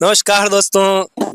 नमस्कार दोस्तों,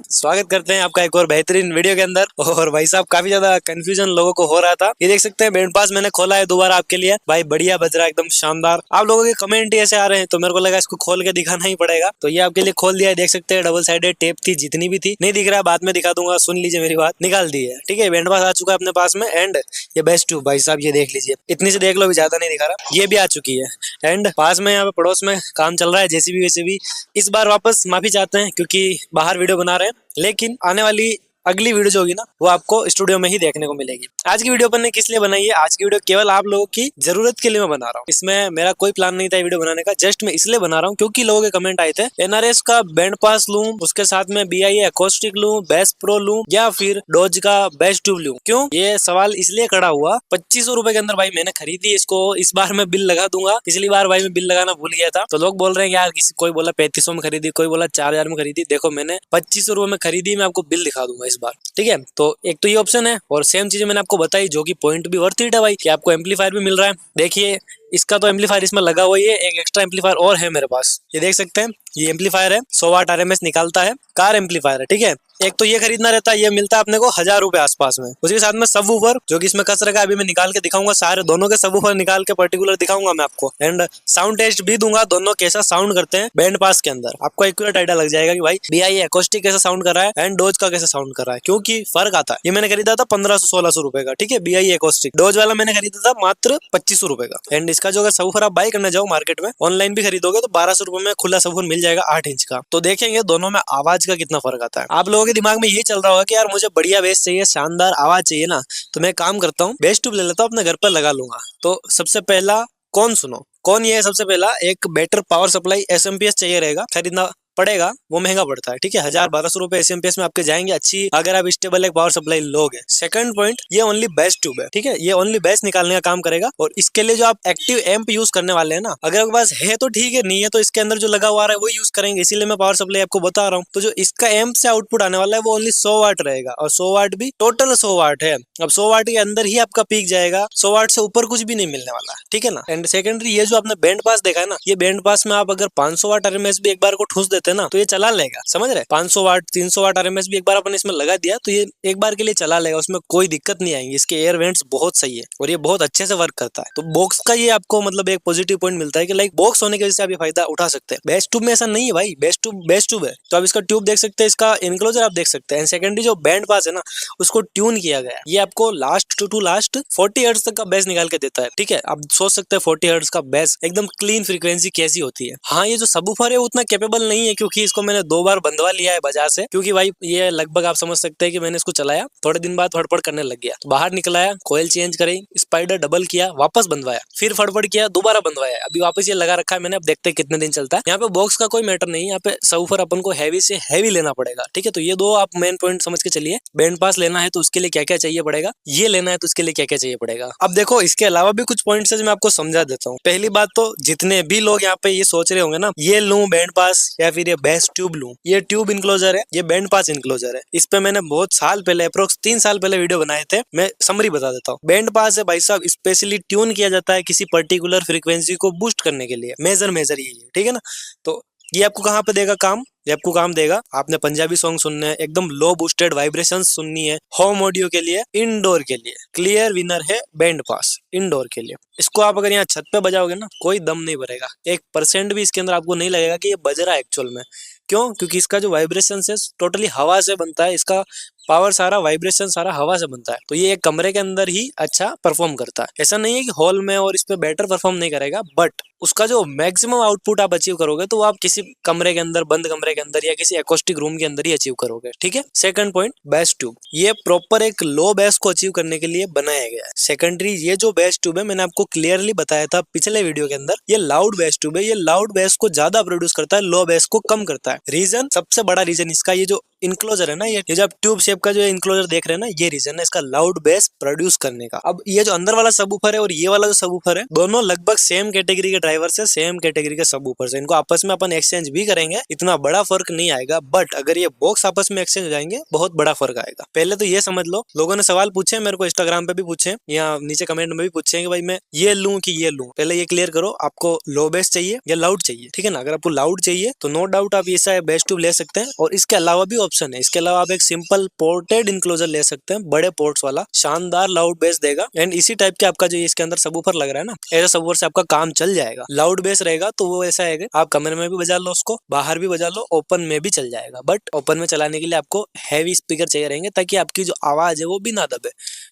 स्वागत करते हैं आपका एक और बेहतरीन वीडियो के अंदर। और भाई साहब काफी ज्यादा कंफ्यूजन लोगों को हो रहा था। ये देख सकते हैं बैंड पास मैंने खोला है दोबारा आपके लिए। भाई बढ़िया बज रहा है, एकदम शानदार। आप लोगों के कमेंट ही ऐसे आ रहे हैं तो मेरे को लगा इसको खोल के दिखाना ही पड़ेगा। तो ये आपके लिए खोल दिया है। देख सकते हैं डबल साइडेड टेप थी, जितनी भी थी। नहीं दिख रहा है, बाद में दिखा दूंगा, सुन लीजिए मेरी बात। निकाल दी है, ठीक है। बैंड पास आ चुका है अपने पास में। एंड ये बेस्ट ट्यूब भाई साहब, ये देख लीजिए, इतनी से देख लो, भी ज्यादा नहीं दिखा रहा। ये भी आ चुकी है। एंड पास में यहाँ पे पड़ोस में काम चल रहा है, जैसी भी वैसे भी। इस बार वापस माफी चाहते हैं क्योंकि बाहर वीडियो बना रहे हैं, लेकिन आने वाली अगली वीडियो जो होगी ना, वो आपको स्टूडियो में ही देखने को मिलेगी। आज की वीडियो अपन ने किस लिए बनाई है? आज की वीडियो केवल आप लोगों की जरूरत के लिए मैं बना रहा हूँ। इसमें मेरा कोई प्लान नहीं था वीडियो बनाने का, जस्ट मैं इसलिए बना रहा हूँ क्योंकि लोगों के कमेंट आए थे एनआरएस का बैंड पास लूं, उसके साथ में BIA एकॉस्टिक लूं, बेस प्रो लूं, या फिर डॉज का बेस्ट ट्यूब लूं। क्यों ये सवाल इसलिए खड़ा हुआ, 2500 रुपए के अंदर भाई मैंने खरीदी इसको। इस बार मैं बिल लगा दूंगा, पिछली बार भाई मैं बिल लगाना भूल गया था। तो लोग बोल रहे हैं यार, किसी कोई बोला 3500 में खरीदी, कोई बोला 4000 में खरीदी। देखो मैंने 2500 रुपए में खरीदी, मैं आपको बिल दिखा दूंगा इस बार, ठीक है। तो एक तो ये ऑप्शन है, और सेम चीजें मैंने आपको बताई, जो कि पॉइंट भी वर्थ इट है भाई, कि आपको एम्पलीफायर भी मिल रहा है। देखिए इसका तो एम्पलीफायर इसमें लगा हुआ ही है, एक एक्स्ट्रा एम्पलीफायर और है मेरे पास। ये देख सकते हैं, ये एम्पलीफायर है, 100 वाट RMS निकालता है, कार एम्पलीफायर है, ठीक है। एक तो ये खरीदना रहता है, ये मिलता है अपने को 1000 रुपए आसपास में। उसके साथ में सबवूफर, जो कि इसमें कस रखा है, अभी मैं निकाल के दिखाऊंगा। सारे दोनों के सबवूफर निकाल के पर्टिकुलर दिखाऊंगा मैं आपको। एंड साउंड टेस्ट भी दूंगा, दोनों कैसा साउंड करते हैं बैंड पास के अंदर। आपको एक्यूरेट आइडिया लग जाएगा कि भाई BIA एकॉस्टिक कैसा साउंड कर रहा है एंड डोज का कैसा साउंड कर रहा है, क्योंकि फर्क आता है। ये मैंने खरीदा था 1500-1600 रुपए का, ठीक है। BIA एकॉस्टिक डोज वाला मैंने खरीदा था मात्र 2500 रुपए का। एंड इसका जो सबवूफर आप बाय करने जाओ मार्केट में, ऑनलाइन भी खरीदोगे तो 1200 रुपए में खुला सबवूफर मिल जाएगा 8 इंच का। तो देखेंगे दोनों में आवाज का कितना फर्क आता है। आप लोगों के दिमाग में ये चल रहा होगा कि यार मुझे बढ़िया बेस चाहिए, शानदार आवाज चाहिए ना, तो मैं काम करता हूँ, बेस ट्यूब ले लेता हूँ, अपने घर पर लगा लूंगा। तो सबसे पहला कौन सुनो, कौन ये है? सबसे पहला एक बेटर पावर सप्लाई SMPS चाहिए रहेगा, खरीदना पड़ेगा। वो महंगा पड़ता है, ठीक है। 1000-1200 रुपए SMPS में आपके जाएंगे, अच्छी अगर आप स्टेबल एक पावर सप्लाई लोगे। सेकंड पॉइंट, ये ओनली बेस ट्यूब है, ठीक है। ये ओनली बेस निकालने का काम करेगा। और इसके लिए जो आप एक्टिव एम्प यूज करने वाले हैं ना, अगर आपके पास है तो ठीक है, नहीं है तो इसके अंदर जो लगा हुआ है वो यूज करेंगे। इसीलिए मैं पावर सप्लाई आपको बता रहा हूँ। तो जो इसका एम्प से आउटपुट आने वाला है वो ओनली 100 वाट रहेगा, और 100 वाट भी टोटल 100 वाट है। अब 100 वाट के अंदर ही आपका पीक जाएगा, 100 वाट से ऊपर कुछ भी नहीं मिलने वाला, ठीक है ना। एंड सेकेंडरी, ये जो आपने बैंड पास देखा है ना, ये बैंड पास में आप अगर 500 वाट RMS भी एक बार को ठूस देते ना, तो ये चला लेगा, समझ रहे। 500 वाट 300 वाट RMS भी एक बार अपन इसमें लगा दिया तो ये एक बार के लिए चला लेगा, उसमें कोई दिक्कत नहीं आएगी। इसके एयर वेंट्स बहुत सही है और ये बहुत अच्छे से वर्क करता है। तो बॉक्स का ये आपको मतलब एक पॉजिटिव पॉइंट मिलता है कि लाइक बॉक्स होने की वजह से आप ये फायदा उठा सकते हैं। बेस्ट ट्यूब में ऐसा नहीं है भाई, बेस्ट ट्यूब है। तो आप इसका ट्यूब देख सकते हैं, इसका इनक्लोजर आप देख सकते हैं। सेकेंडरी जो बैंड पास है ना, उसको ट्यून किया गया है। ये आपको लास्ट टू लास्ट 40 हर्ट्ज तक का बेस निकाल के देता है, ठीक है। आप सोच सकते हैं 40 हर्ट्ज का बेस, एकदम क्लीन फ्रीक्वेंसी कैसी होती है। हाँ, ये जो सबवूफर है उतना कैपेबल नहीं है, क्योंकि इसको मैंने 2 बार बंधवा लिया है बाजार से। क्योंकि भाई ये लगभग आप समझ सकते हैं कि मैंने इसको चलाया, थोड़े दिन बाद फड़फड़ करने लग गया। तो बाहर निकलाया, कोयल चेंज करी, स्पाइडर डबल किया, वापस बंधवाया, फिर फड़फड़ किया, दोबारा बंधवाया, अभी वापस ये लगा रखा है मैंने। अब देखते हैं कितने दिन चलता है। यहाँ पे बॉक्स का कोई मैटर नहीं है, यहाँ पे सबवूफर अपन को हैवी से हैवी लेना पड़ेगा, ठीक है। तो ये दो आप मेन पॉइंट समझ के चलिए। बैंड पास लेना है तो उसके लिए क्या क्या चाहिए पड़ेगा, ये लेना है तो उसके लिए क्या क्या चाहिए पड़ेगा। अब देखो इसके अलावा भी कुछ पॉइंट्स मैं आपको समझा देता हूँ। पहली बात तो जितने भी लोग यहाँ पे ये सोच रहे होंगे ना, ये लूं बैंड पास या फिर ये बेस्ट ट्यूब लूं, ये ट्यूब इनक्लोजर है, ये बैंड पास इनक्लोजर है। इस पे मैंने बहुत साल पहले, अप्रोक्स 3 साल पहले वीडियो बनाए थे। मैं समरी बता देता हूँ। बैंड पास है भाई साहब, स्पेशली ट्यून किया जाता है किसी पर्टिकुलर फ्रीक्वेंसी को बूस्ट करने के लिए। मेजर यही है, ठीक है ना। तो ये आपको कहाँ पे देगा काम? ये आपको काम देगा, आपने पंजाबी सॉन्ग सुनने हैं, एकदम लो बूस्टेड वाइब्रेशंस सुननी है, होम ऑडियो के लिए, इंडोर के लिए क्लियर विनर है बैंड पास इंडोर के लिए। इसको आप अगर यहाँ छत पे बजाओगे ना, कोई दम नहीं भरेगा, 1% भी इसके अंदर आपको नहीं लगेगा कि ये बज रहा है एक्चुअल में। क्यों? क्योंकि इसका जो वाइब्रेशन है टोटली हवा से बनता है, इसका पावर सारा, वाइब्रेशन सारा हवा से बनता है। तो ये एक कमरे के अंदर ही अच्छा परफॉर्म करता है। ऐसा नहीं है कि हॉल में और इस पे बेटर परफॉर्म नहीं करेगा, बट उसका जो मैक्सिमम आउटपुट आप अचीव करोगे तो वो आप किसी कमरे के अंदर, बंद कमरे के अंदर या किसी एकॉस्टिक रूम के अंदर ही अचीव करोगे, ठीक है। Second point, base tube. ये प्रॉपर एक लो बेस को अचीव करने के लिए बनाया गया है। सेकेंडरी, ये जो बेस ट्यूब है मैंने आपको क्लियरली बताया था पिछले वीडियो के अंदर, ये लाउड बेस ट्यूब है। ये लाउड बेस को ज्यादा प्रोड्यूस करता है, लो बेस को कम करता है। रीजन, सबसे बड़ा रीजन इसका, ये जो इनक्लोजर है ना, ये जो आप ट्यूब शेप का जो इनक्लोजर देख रहे हैं ना, ये रीजन है इसका लाउड बेस प्रोड्यूस करने का। अब ये जो अंदर वाला सबवूफर है और ये वाला जो सबवूफर है, दोनों लगभग सेम कैटेगरी के ड्राइवर से, सेम कैटेगरी के सबवूफर से, इनको आपस में अपन एक्सचेंज भी करेंगे, इतना बड़ा फर्क नहीं आएगा। बट अगर ये बॉक्स आपस में एक्सचेंज हो जाएंगे, बहुत बड़ा फर्क आएगा। पहले तो ये समझ लो, लोगों ने सवाल पूछे मेरे को, इंस्टाग्राम पे भी पूछे या नीचे कमेंट में भी पूछे कि भाई मैं ये लूं कि ये लूं। पहले ये क्लियर करो, आपको लो बेस चाहिए या लाउड चाहिए, ठीक है ना। अगर आपको लाउड चाहिए तो नो डाउट आप ऐसा बेस ट्यूब ले सकते हैं, और इसके अलावा भी ऑप्शन है। इसके अलावा आप एक सिंपल पोर्टेड इनक्लोजर ले सकते हैं, बड़े पोर्ट्स वाला, शानदार लाउड बेस देगा। एंड इसी टाइप के आपका जो इसके अंदर सबवूफर लग रहा है ना, ऐसा सबवूफर से आपका काम चल जाएगा। लाउड बेस रहेगा तो वो ऐसा है कि आप कमरे में भी बजा लो उसको, बाहर भी बजा लो, ओपन में भी चल जाएगा। बट ओपन में चलाने के लिए आपको हैवी स्पीकर चाहिए रहेंगे, ताकि आपकी जो आवाज है वो भी ना दबे,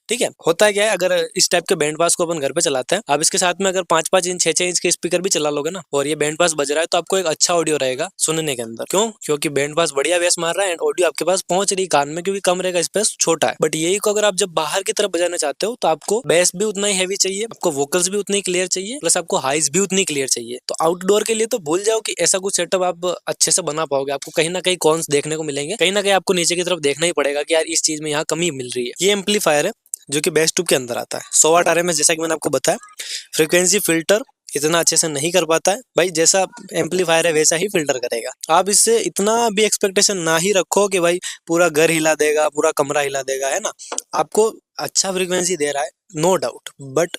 ठीक है। होता है क्या है, अगर इस टाइप के बैंड पास को अपन घर पे चलाते हैं, आप इसके साथ में अगर 5-5 इंच 6-6 इंच के स्पीकर भी चला लोगे ना, और ये बैंड पास बज रहा है, तो आपको एक अच्छा ऑडियो रहेगा सुनने के अंदर। क्यों? क्योंकि बैंड पास बढ़िया बेस मार रहा है एंड ऑडियो आपके पास पहुंच रही कान में, क्योंकि कमरे का स्पेस छोटा है। बट यही को अगर आप जब बाहर की तरफ बजाना चाहते हो, तो आपको बेस भी उतना ही हैवी चाहिए, आपको वोकल्स भी उतनी क्लियर चाहिए, प्लस आपको हाइज भी उतनी क्लियर चाहिए। तो आउटडोर के लिए तो भूल जाओ कि ऐसा कुछ सेटअप आप अच्छे से बना पाओगे। आपको कहीं ना कहीं कॉन्स देखने को मिलेंगे, कहीं ना कहीं आपको नीचे की तरफ देखना ही पड़ेगा कि यार इस चीज में यहाँ कमी मिल रही है। ये एम्पलीफायर है जो कि बेस ट्यूब के अंदर आता है। 100 वाट RMS, जैसा कि मैंने आपको बताया। फ्रीक्वेंसी फिल्टर इतना अच्छे से नहीं कर पाता है भाई, जैसा एम्पलीफायर है वैसा ही फिल्टर करेगा। आप इससे इतना भी एक्सपेक्टेशन ना ही रखो कि भाई पूरा घर हिला देगा, पूरा कमरा हिला देगा, है ना। आपको अच्छा फ्रीक्वेंसी दे रहा है, no doubt, but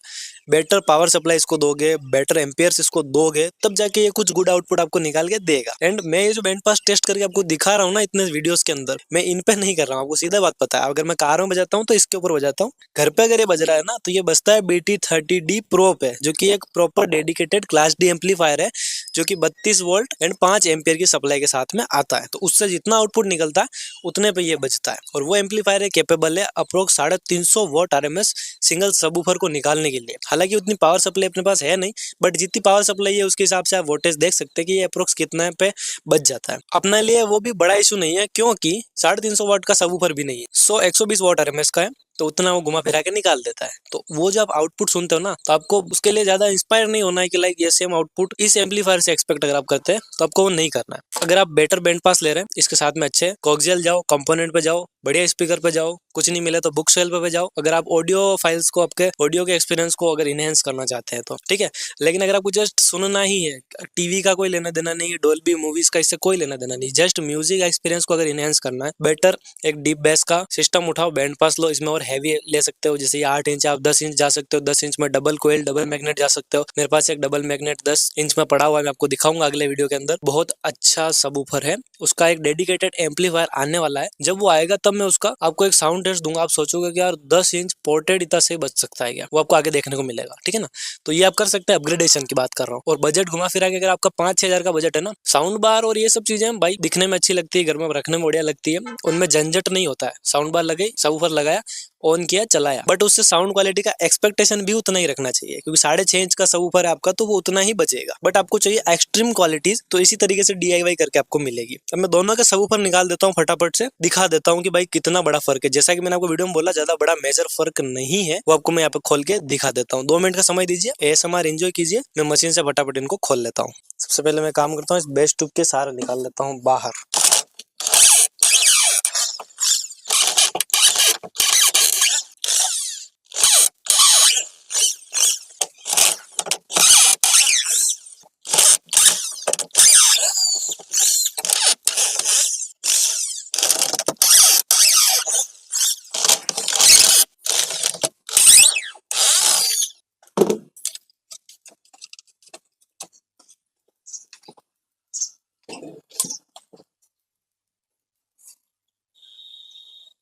better power supply इसको दोगे, बेटर एम्पियर्स इसको दोगे, तब जाके ये कुछ गुड आउटपुट आपको निकाल के देगा। एंड मैं ये जो बैंड पास टेस्ट करके आपको दिखा रहा हूँ ना इतने वीडियोस के अंदर, मैं इन पे नहीं कर रहा हूँ, आपको सीधा बात पता है। अगर मैं कार में बजाता हूँ तो इसके ऊपर बजाता हूँ, घर पे अगर ये बज रहा है ना, तो ये बजता है BT30D Pro पे, जो कि एक proper dedicated class D amplifier है, जो कि 32 वोल्ट एंड 5 एम्पियर की सप्लाई के साथ में आता है। तो उससे जितना आउटपुट निकलता है उतने पे ये बजता है। और वो एम्पलीफायर कैपेबल है approx 350 what RMS single subwoofer को निकालने के लिए। हालांकि उतनी पावर सप्लाई अपने पास है नहीं, बट जितनी पावर सप्लाई है उसके हिसाब से आप वोल्टेज देख सकते हैं कि ये अप्रोक्स कितना पे बच जाता है। अपने लिए वो भी बड़ा इशू नहीं है, क्योंकि 350 वॉट का सबवूफर भी नहीं है, 120 वॉट RMS का है, तो उतना वो घुमा फिरा के निकाल देता है। तो वो जब आउटपुट सुनते हो ना, तो आपको उसके लिए ज्यादा इंस्पायर नहीं होना है कि लाइक ये सेम आउटपुट इस एम्पलीफायर से एक्सपेक्ट अगर आप करते हैं, तो आपको वो नहीं करना है। अगर आप बेटर बैंड पास ले रहे हैं, इसके साथ में अच्छे कोक्सियल जाओ, कंपोनेंट पे जाओ, बढ़िया स्पीकर पे जाओ, कुछ नहीं मिले तो बुक सेल पे जाओ। अगर आप ऑडियो फाइल्स को, आपके ऑडियो के एक्सपीरियंस को अगर इनहेंस करना चाहते हैं तो ठीक है। लेकिन अगर आपको जस्ट सुनना ही है, टीवी का कोई लेना देना नहीं है, डोल्बी मूवीज का इससे कोई लेना देना नहीं, जस्ट म्यूजिक एक्सपीरियंस को अगर इनहेंस करना है, बेटर एक डीप बेस का सिस्टम उठाओ, बैंड पास लो, इसमें और हैवी ले सकते हो। जैसे 8 इंच आप 10 इंच जा सकते हो, 10 इंच में डबल कोयल डबल मैग्नेट जा सकते हो। मेरे पास एक डबल मैग्नेट 10 इंच में पड़ा हुआ है, मैं आपको दिखाऊंगा अगले वीडियो के अंदर। बहुत अच्छा सबवूफर है, उसका एक डेडिकेटेड एम्पलीफायर आने वाला है। जब वो आएगा तब मैं उसका आपको एक साउंड टेस्ट दूंगा, आप सोचोगे कि यार 10 इंच पोर्टेड इतना सही बच सकता है क्या, वो आपको आगे देखने को मिलेगा, ठीक है ना। तो ये आप कर सकते हैं, अपग्रेडेशन की बात कर रहा हूँ। और बजट घुमा फिरा के अगर आपका 5-6 हजार का बजट है ना, साउंड बार और ये सब चीजें भाई दिखने में अच्छी लगती है, घर में रखने में बढ़िया लगती है, उनमें झंझट नहीं होता है। साउंड बार लगे, सबवूफर लगाया, ऑन किया, चलाया, बट उससे साउंड क्वालिटी का एक्सपेक्टेशन भी उतना ही रखना चाहिए, क्योंकि 6.5 इंच का सबवूफर है आपका, तो वो उतना ही बचेगा। बट आपको चाहिए एक्सट्रीम क्वालिटीज, तो इसी तरीके से DIY करके आपको मिलेगी। अब मैं दोनों के सबवूफर निकाल देता हूँ, फटाफट से दिखा देता हूँ कि भाई कितना बड़ा फर्क है। जैसा कि मैंने आपको वीडियो में बोला, ज्यादा बड़ा मेजर फर्क नहीं है, वो आपको मैं यहाँ पे खोल के दिखा देता हूँ। 2 मिनट का समय दीजिए, ASMR एंजॉय कीजिए। मैं मशीन से फटाफट इनको खोल लेता हूँ। सबसे पहले मैं काम करता हूँ, इस बेस ट्यूब के सारे निकाल लेता हूँ बाहर।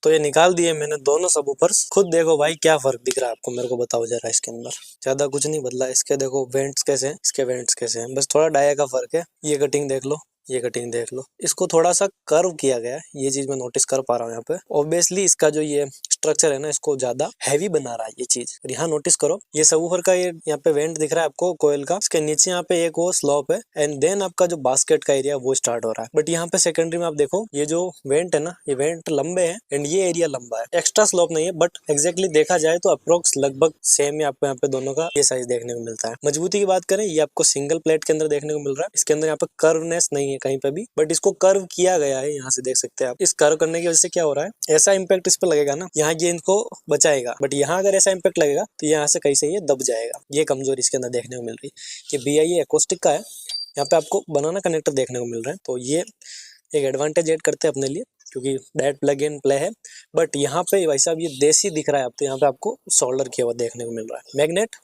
तो ये निकाल दिए मैंने दोनों सबवूफर्स। खुद देखो भाई क्या फर्क दिख रहा है आपको, मेरे को बताओ जरा। इसके अंदर ज्यादा कुछ नहीं बदला। इसके देखो वेंट्स कैसे हैं, इसके वेंट्स कैसे हैं, बस थोड़ा डाया का फर्क है। ये कटिंग देख लो, ये कटिंग देख लो, इसको थोड़ा सा कर्व किया गया है, ये चीज मैं नोटिस कर पा रहा हूँ यहाँ पे। ऑब्वियसली इसका जो ये स्ट्रक्चर है ना इसको ज्यादा हैवी बना रहा है ये चीज। और यहाँ नोटिस करो ये सबवूफर का ये यहाँ पे वेंट दिख रहा है आपको कोयल का, इसके नीचे यहाँ पे एक वो स्लॉप है एंड देन आपका जो बास्केट का एरिया वो स्टार्ट हो रहा है। बट यहाँ पे सेकेंडरी में आप देखो ये जो वेंट है ना ये वेंट लंबे है एंड ये एरिया लंबा है, एक्स्ट्रा स्लॉप नहीं है बट एग्जैक्टली देखा जाए तो अप्रोक्स लगभग सेम ही आपको यहाँ पे दोनों का ये साइज देखने को मिलता है। मजबूती की बात करें ये आपको सिंगल प्लेट के अंदर देखने को मिल रहा है, इसके अंदर यहाँ पे कर्वनेस नहीं है कहीं पे भी, बट इसको कर्व किया गया है, यहाँ से देख सकते हैं आप। इस कर्व करने की वजह से क्या हो रहा है, ऐसा इम्पैक्ट इस पर लगेगा ना यहाँ ये इनको बचाएगा, बट यहाँ अगर ऐसा इम्पैक्ट लगेगा तो यहाँ से कहीं से ये दब जाएगा। ये कमजोरी इसके अंदर देखने को मिल रही है। ये BIE एकोस्टिक का है, यहाँ पे आपको बनाना कनेक्टर देखने को मिल रहा है, तो ये एक एडवांटेज ऐड करते हैं अपने लिए क्योंकि डायरेक्ट प्लग इन प्ले है। बट यहाँ पे भाई साहब ये देसी दिख रहा है, अब तो यहाँ पे आपको सोल्डर किया हुआ देखने को मिल रहा है। मैग्नेट,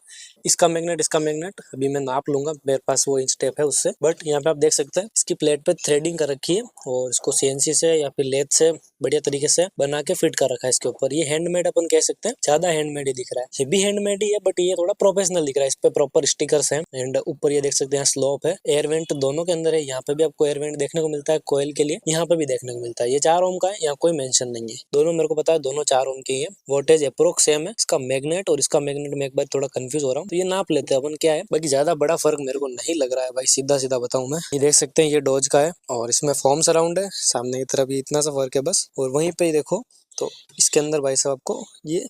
इसका मैग्नेट अभी मैं नाप लूंगा, मेरे पास वो इंच टेप है उससे। बट यहाँ पे आप देख सकते हैं इसकी प्लेट पे थ्रेडिंग कर रखी है और इसको CNC से या फिर लेथ से बढ़िया तरीके से बना के फिट कर रखा है इसके ऊपर। ये हैंडमेड अपन कह सकते हैं, ज्यादा हैंडमेड ही दिख रहा है, ये भी हैंडमेड ही है बट ये थोड़ा प्रोफेशनल दिख रहा है। इस पे प्रॉपर स्टिकर्स हैं एंड ऊपर ये देख सकते हैं स्लोप है, एयर वेंट दोनों के अंदर है। यहाँ पे भी आपको एयर वेंट देखने को मिलता है कोयल के लिए, यहाँ पे भी देखने को मिलता है। ये 4 ओम का है, यहाँ कोई मेंशन नहीं है, दोनों मेरे को पता है दोनों 4 ओम की है। वोल्टेज अप्रोक्स सेम है। इसका मैग्नेट और इसका मैग्नेट में एक बार थोड़ा कंफ्यूज हो रहा हूँ, तो ये नाप लेते हैं अपन क्या है। बाकी ज्यादा बड़ा फर्क मेरे को नहीं लग रहा है भाई, सीधा सीधा बताऊं मैं। ये देख सकते हैं ये डॉज का है और इसमें फॉर्म सराउंड है, सामने की तरफ ये इतना सा फर्क है बस। और वहीं पे देखो तो इसके अंदर भाई साहब आपको ये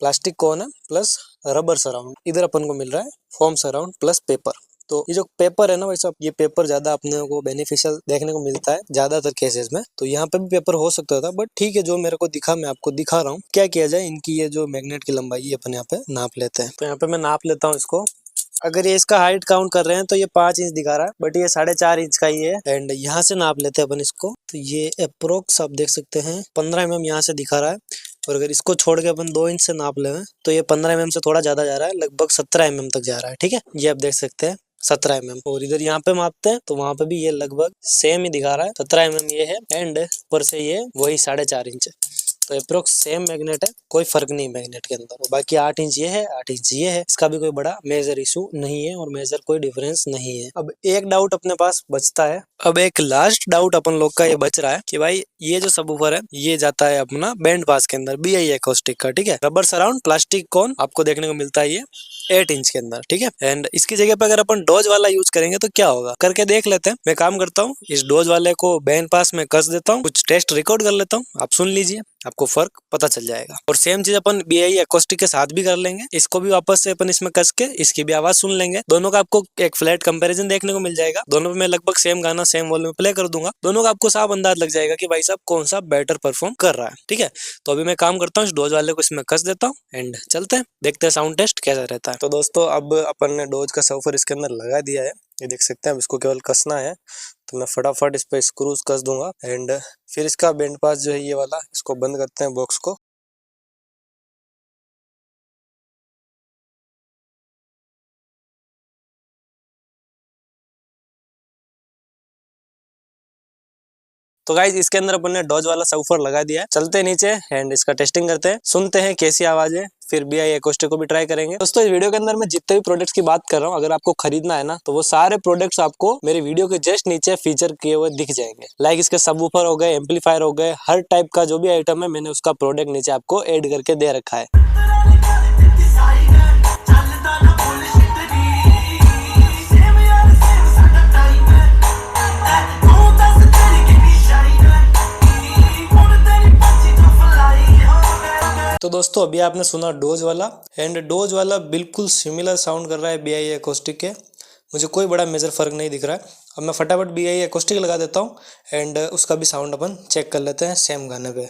प्लास्टिक कोन है प्लस रबर सराउंड, इधर अपन को मिल रहा है फॉर्म सराउंड प्लस पेपर। तो ये जो पेपर है ना भाई साहब, ये पेपर ज्यादा अपने को बेनिफिशियल देखने को मिलता है ज्यादातर केसेस में। तो यहाँ पे भी पेपर हो सकता था बट ठीक है, जो मेरे को दिखा मैं आपको दिखा रहा हूँ। क्या किया जाए, इनकी ये जो मैग्नेट की लंबाई अपन यहाँ पे नाप लेते हैं। तो यहाँ पे मैं नाप लेता हूँ इसको। अगर ये इसका हाइट काउंट कर रहे हैं तो ये 5 इंच दिखा रहा है बट ये 4.5 इंच का ही है। एंड यहाँ से नाप लेते हैं अपन इसको, तो ये अप्रोक्स आप देख सकते हैं 15 mm यहाँ से दिखा रहा है। और अगर इसको छोड़ के अपन 2 इंच से नाप ले तो ये 15 mm से थोड़ा ज्यादा जा रहा है, लगभग 17 mm तक जा रहा है। ठीक है, ये आप देख सकते हैं 17 mm। और इधर यहाँ पे मापते हैं तो वहां पे भी ये लगभग सेम ही दिखा रहा है, 17 mm ये है एंड ऊपर से ये वही 4.5 इंच है। तो अप्रोक्स सेम मैग्नेट है, कोई फर्क नहीं मैग्नेट के अंदर। बाकी 8 इंच ये है, 8 इंच ये है, इसका भी कोई बड़ा मेजर इशू नहीं है और मेजर कोई डिफरेंस नहीं है। अब एक डाउट अपने पास बचता है, अब एक लास्ट डाउट अपन लोग का ये बच रहा है कि भाई ये जो सबवूफर है ये जाता है अपना बैंड पास के अंदर, BIE एकोस्टिक का। ठीक है, रबर सराउंड प्लास्टिक कोन आपको देखने को मिलता है ये 8 इंच के अंदर। ठीक है, एंड इसकी जगह पे अगर अपन डोज वाला यूज करेंगे तो क्या होगा, करके देख लेते हैं। मैं काम करता हूँ, इस डोज वाले को बैंड पास में कस देता हूँ, कुछ टेस्ट रिकॉर्ड कर लेता हूँ, आप सुन लीजिए, आपको फर्क पता चल जाएगा। और सेम चीज अपन BIE एकोस्टिक के साथ भी कर लेंगे, इसको भी वापस से अपन इसमें कस के इसकी भी आवाज सुन लेंगे। दोनों का आपको एक फ्लैट कंपैरिजन देखने को मिल जाएगा। दोनों में मैं लगभग सेम गाना सेम वॉल्यूम में प्ले कर दूंगा, दोनों का आपको साफ अंदाज लग जाएगा कि भाई साहब कौन सा बेटर परफॉर्म कर रहा है। ठीक है, तो अभी मैं काम करता हूँ, इस डोज वाले को इसमें कस देता हूँ एंड चलते हैं, देखते हैं साउंड टेस्ट कैसा रहता है। तो दोस्तों अब अपन ने डोज का सबवूफर इसके अंदर लगा दिया है, ये देख सकते हैं। अब इसको केवल कसना है, तो मैं फटाफट इस पे स्क्रूज कस दूंगा एंड फिर इसका बैंड पास जो है ये वाला, इसको बंद करते हैं बॉक्स को। तो गाइज इसके अंदर अपन ने डोज वाला सबवूफर लगा दिया है, चलते हैं नीचे एंड इसका टेस्टिंग करते हैं, सुनते हैं कैसी आवाज है, फिर BIE एकोस्टिक को भी ट्राई करेंगे। दोस्तों इस वीडियो के अंदर मैं जितने भी प्रोडक्ट्स की बात कर रहा हूँ, अगर आपको खरीदना है ना तो वो सारे प्रोडक्ट्स आपको मेरे वीडियो के जस्ट नीचे फीचर किए हुए दिख जाएंगे। लाइक इसके सबवूफर हो गए, एम्पलीफायर हो गए, हर टाइप का जो भी आइटम है मैंने उसका प्रोडक्ट नीचे आपको ऐड करके दे रखा है। तो दोस्तों अभी आपने सुना डोज वाला एंड डोज वाला बिल्कुल सिमिलर साउंड कर रहा है BIE एकोस्टिक के, मुझे कोई बड़ा मेजर फर्क नहीं दिख रहा है। अब मैं फटाफट BIE एकोस्टिक लगा देता हूँ एंड उसका भी साउंड अपन चेक कर लेते हैं सेम गाने पे।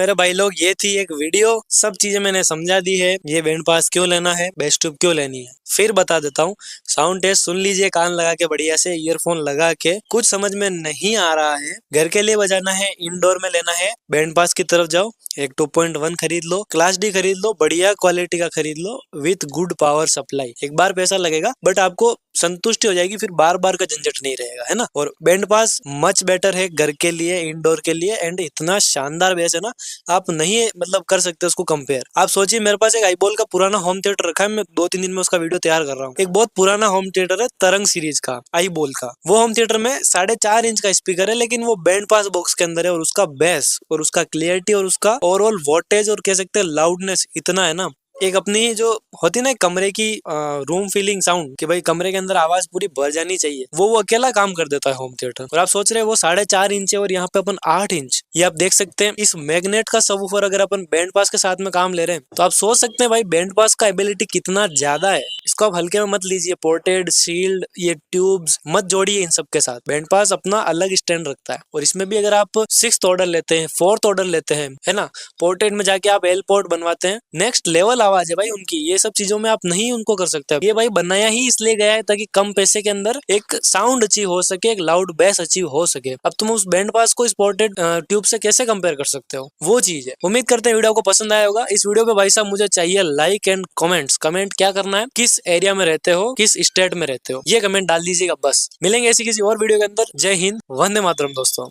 मेरे भाई लोग ये थी एक वीडियो, सब चीजें मैंने समझा दी है, ये बैंड पास क्यों लेना है, बेस ट्यूब क्यों लेनी है। फिर बता देता हूँ, साउंड टेस्ट सुन लीजिए कान लगा के बढ़िया से, ईयरफोन लगा के। कुछ समझ में नहीं आ रहा है, घर के लिए बजाना है, इंडोर में लेना है, बैंड पास की तरफ जाओ, एक 2.1 खरीद लो, क्लास डी खरीद लो, बढ़िया क्वालिटी का खरीद लो विथ गुड पावर सप्लाई। एक बार पैसा लगेगा बट आपको संतुष्टि हो जाएगी, फिर बार बार का झंझट नहीं रहेगा, है ना। और बैंड पास मच बेटर है घर के लिए, इंडोर के लिए, एंड इतना शानदार बेस है ना, आप नहीं मतलब कर सकते उसको कंपेयर। आप सोचिए, मेरे पास एक आईबॉल का पुराना होम थिएटर रखा है, मैं 2-3 दिन में उसका वीडियो तैयार कर रहा हूँ। एक बहुत पुराना होम थिएटर है तरंग सीरीज का, आईबॉल का। वो होम थिएटर में 4.5 इंच का स्पीकर है, लेकिन वो बैंड पास बॉक्स के अंदर है, और उसका बेस और उसका क्लियरिटी और उसका ओवरऑल वोल्टेज और कह सकते हैं लाउडनेस इतना है ना, एक अपनी जो होती ना कमरे की रूम फीलिंग साउंड, कि भाई कमरे के अंदर आवाज पूरी भर जानी चाहिए, वो अकेला काम कर देता है होम थिएटर। और आप सोच रहे हैं वो 4.5 इंच है और यहाँ पे अपन 8 इंच, ये आप देख सकते हैं। इस मैग्नेट का सबवूफर अगर अपन बैंड पास के साथ में काम ले रहे हैं, तो आप सोच सकते हैं भाई बैंड पास का एबिलिटी कितना ज्यादा है। इसको आप हल्के में मत लीजिए, पोर्टेड शील्ड ये ट्यूब्स मत जोड़िए इन सब के साथ। बैंड पास अपना अलग स्टैंड रखता है, और इसमें भी अगर आप 6th ऑर्डर लेते हैं, 4th ऑर्डर लेते हैं, है ना, पोर्टेड में जाके आप एल पोर्ट बनवाते हैं, नेक्स्ट लेवल आवाज है भाई उनकी। ये सब चीजों में आप नहीं उनको कर सकते। ये भाई बनाया ही इसलिए गया है ताकि कम पैसे के अंदर एक साउंड अचीव हो सके, एक लाउड बेस अचीव हो सके। अब तुम उस बैंड पास को स्पोर्टेड ट्यूब से कैसे कंपेयर कर सकते हो, वो चीज है। उम्मीद करते हैं वीडियो को पसंद आया होगा। इस वीडियो पे भाई साहब मुझे चाहिए लाइक एंड कमेंट्स। कमेंट क्या करना है, किस एरिया में रहते हो, किस स्टेट में रहते हो, ये कमेंट डाल दीजिएगा बस। मिलेंगे ऐसी किसी और वीडियो के अंदर। जय हिंद, वंदे मातरम दोस्तों।